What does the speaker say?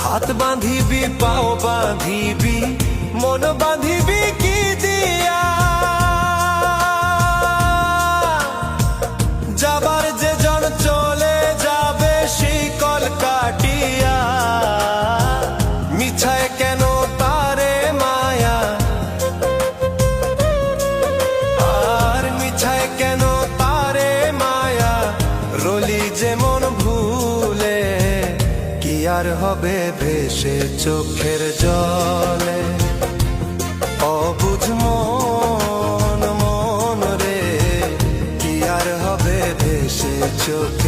হাত বাঁধিবি পাও বাঁধিবি মন বাঁধিবি কি দিয়া, যাবার যে জন চলে যাবে শিকল কাটিয়া। মিছায় কেন তারে মায়া, আর মিছায় কেন তারে মায়া, রলি যেমন ভুলে কি আর হবে ভেসে চোখের জলে। অবুঝ মন মন রে কি আর হবে ভেসে চোখ